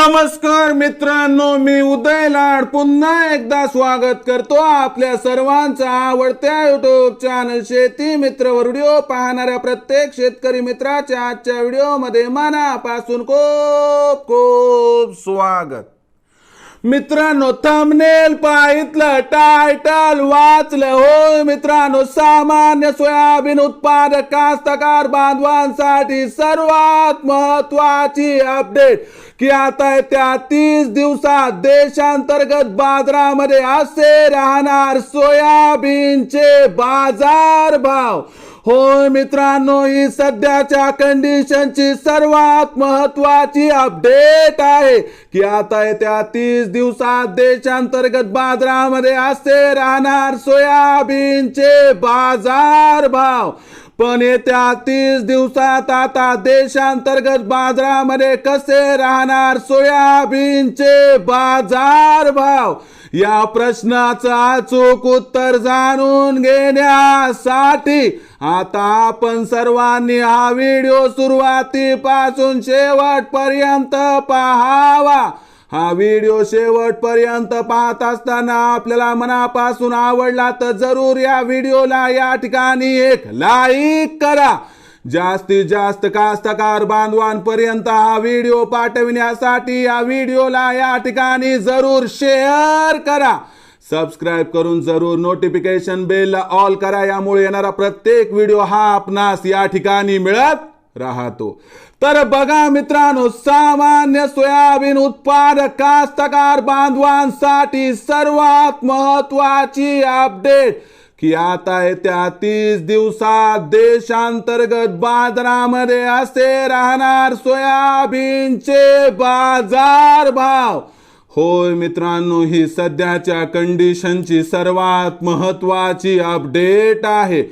नमस्कार मित्रांनो, मी उदय लाड पुन्हा एकदा स्वागत करतो आपल्या सर्वांचा आवडत्या युट्यूब चॅनल शेती मित्रवर व्हिडिओ पाहणाऱ्या प्रत्येक शेतकरी मित्राच्या आजच्या व्हिडिओमध्ये मनापासून खूप खूप स्वागत। मित्रांनो, थंबनेल पाहितलं, टायटल वाचलं हो मित्रांनो, सामान्य सोयाबीन उत्पादक कास्तकार बांधवांसाठी सर्वात महत्वाची अपडेट की आता त्या 30 दिवसात देशांतर्गत बाजारामध्ये असे राहणार सोयाबीनचे बाजार भाव। हो मित्रांनो, ही सध्याच्या कंडिशनची सर्वात महत्वाची अपडेट आहे की आता येत्या 30 दिवसात देशांतर्गत बाजारामध्ये असे राहणार सोयाबीनचे बाजार भाव। पण येत्या 30 दिवसात आता देशांतर्गत बाजारामध्ये कसे राहणार सोयाबीनचे बाजार भाव, या प्रश्नाचं अचूक उत्तर जाणून घेण्यासाठी आता आपण सर्वांनी हा व्हिडिओ सुरुवातीपासून शेवटपर्यंत पाहावा। हा व्हिडिओ शेवटपर्यंत पाहत असताना आपल्याला मनापासून आवडला तर जरूर या व्हिडिओला या ठिकाणी एक लाईक करा। जास्तीत जास्त कास्तकार बांधवांपर्यंत हा व्हिडिओ पाठविण्यासाठी या व्हिडिओला या ठिकाणी जरूर शेअर करा। सबस्क्राइब करून जरूर नोटिफिकेशन बेलला ऑल करा, यामुळे येणारा प्रत्येक व्हिडिओ हा आपणास या ठिकाणी मिळत राहतो। तर बघा मित्रांनो, सामान्य सोयाबीन उत्पादक कास्तकार बांधवांसाठी सर्वात महत्वाची अपडेट की आता येत्या 30 दिवसात देशांतर्गत बाजारामध्ये असे राहणार सोयाबीनचे बाजार भाव। होय मित्रांनो, ही सध्याच्या कंडिशनची सर्वात महत्वाची अपडेट आहे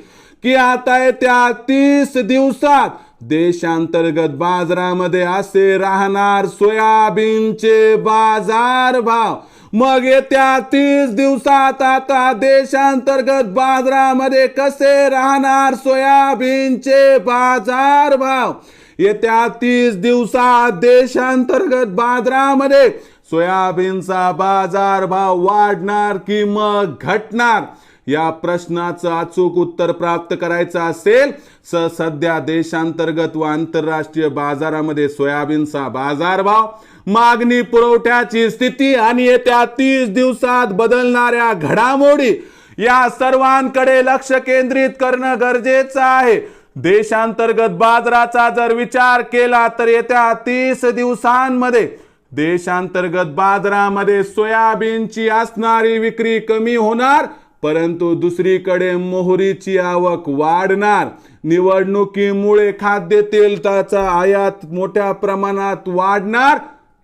की आता येत्या 30 दिवसात देशांतर्गत बाजारामध्ये असे राहणार सोयाबीनचे बाजार भाव। मग येत्या 30 दिवसात आता देशांतर्गत बाजारामध्ये कसे राहणार सोयाबीनचे बाजार भाव। येत्या 30 दिवसात देशांतर्गत बाजारामध्ये सोयाबीनचा बाजार भाव वाढणार की मग घटणार, या प्रश्नाचं अचूक उत्तर प्राप्त करायचं असेल तर सध्या देशांतर्गत व आंतरराष्ट्रीय बाजारामध्ये सोयाबीनचा बाजारभाव, मागणी पुरवठ्याची स्थिती आणि येत्या 30 दिवसात बदलणाऱ्या घडामोडी, या सर्वांकडे लक्ष केंद्रित करणं गरजेचं आहे। देशांतर्गत बाजाराचा जर विचार केला तर येत्या 30 दिवसांमध्ये देशांतर्गत बाजारामध्ये सोयाबीनची असणारी विक्री कमी होणार, परंतु दुसरीकडे मोहरीची आवक वाढणार। निवडणुकीमुळे खाद्यतेलाचा आयात मोठ्या प्रमाणात वाढणार,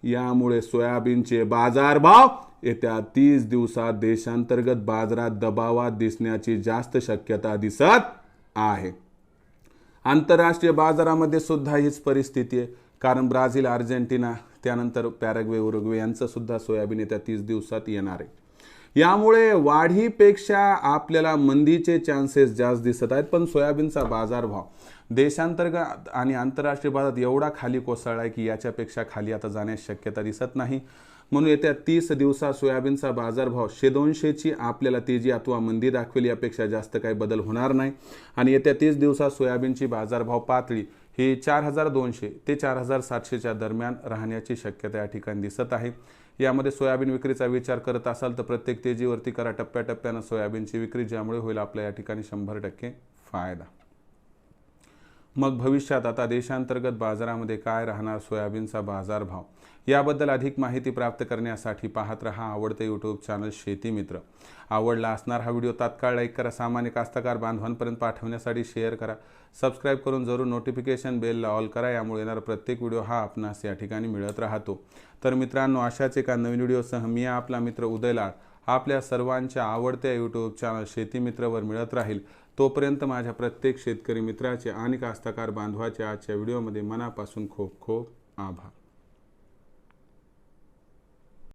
यामुळे सोयाबीनचे बाजारभाव येत्या 30 दिवसात देशांतर्गत बाजारात दबावात दिसण्याची जास्त शक्यता दिसत आहे। आंतरराष्ट्रीय बाजारामध्ये सुद्धा हीच परिस्थिती आहे, कारण ब्राझील, अर्जेंटिना, त्यानंतर पॅराग्वे, उरुग्वे यांचं सुद्धा सोयाबीन येत्या 30 दिवसात येणार आहे। यामुळे वाढीपेक्षा आपल्याला मंदीचे चान्सेस जास्त दिसत आहेत। पण सोयाबीनचा बाजारभाव देशांतर्गत आणि आंतरराष्ट्रीय बाजारात एवढा खाली कोसळला आहे की याच्यापेक्षा खाली आता जाण्याची शक्यता दिसत नाही। म्हणून येत्या 30 दिवसात सोयाबीनचा बाजारभाव 100-200ची आपल्याला तेजी अथवा मंदी दाखवेल, यापेक्षा जास्त काही बदल होणार नाही। आणि येत्या 30 दिवसात सोयाबीनची बाजारभाव पातळी ही 4200 ते 4700च्या दरम्यान राहण्याची शक्यता या ठिकाणी दिसत आहे। यामध्ये सोयाबीन विक्रीचा विचार करत असाल तर प्रत्येक तेजीवरती करा, टप्प्याटप्प्यानं सोयाबीनची विक्री, ज्यामुळे होईल आपल्या या ठिकाणी 100% फायदा। मग भविष्यात आता देशांतर्गत बाजारामध्ये काय राहणार सोयाबीनचा बाजारभाव, याबद्दल अधिक माहिती प्राप्त करण्यासाठी पाहत रहा आवडते यूट्यूब चॅनल शेती मित्र। आवडला असणार हा व्हिडिओ तात्काळ लाईक करा, सामान्य कास्तकार बांधवांपर्यंत पाठवण्यासाठी शेअर करा, सबस्क्राइब करून जरूर नोटिफिकेशन बेलला ऑल करा, यामुळे येणारा प्रत्येक व्हिडिओ हा आपणास या ठिकाणी मिळत राहतो। तर मित्रांनो, अशाच एका नवीन व्हिडिओसह मी आपला मित्र उदय लाड आपल्या सर्वांच्या आवडत्या यूट्यूब चॅनल शेती मित्रवर मिळत राहील। तोपर्यंत माझ्या प्रत्येक शेतकरी मित्राचे आणि कास्तकार बांधवाचे आजच्या व्हिडिओमध्ये मनापासून खूप खूप आभार।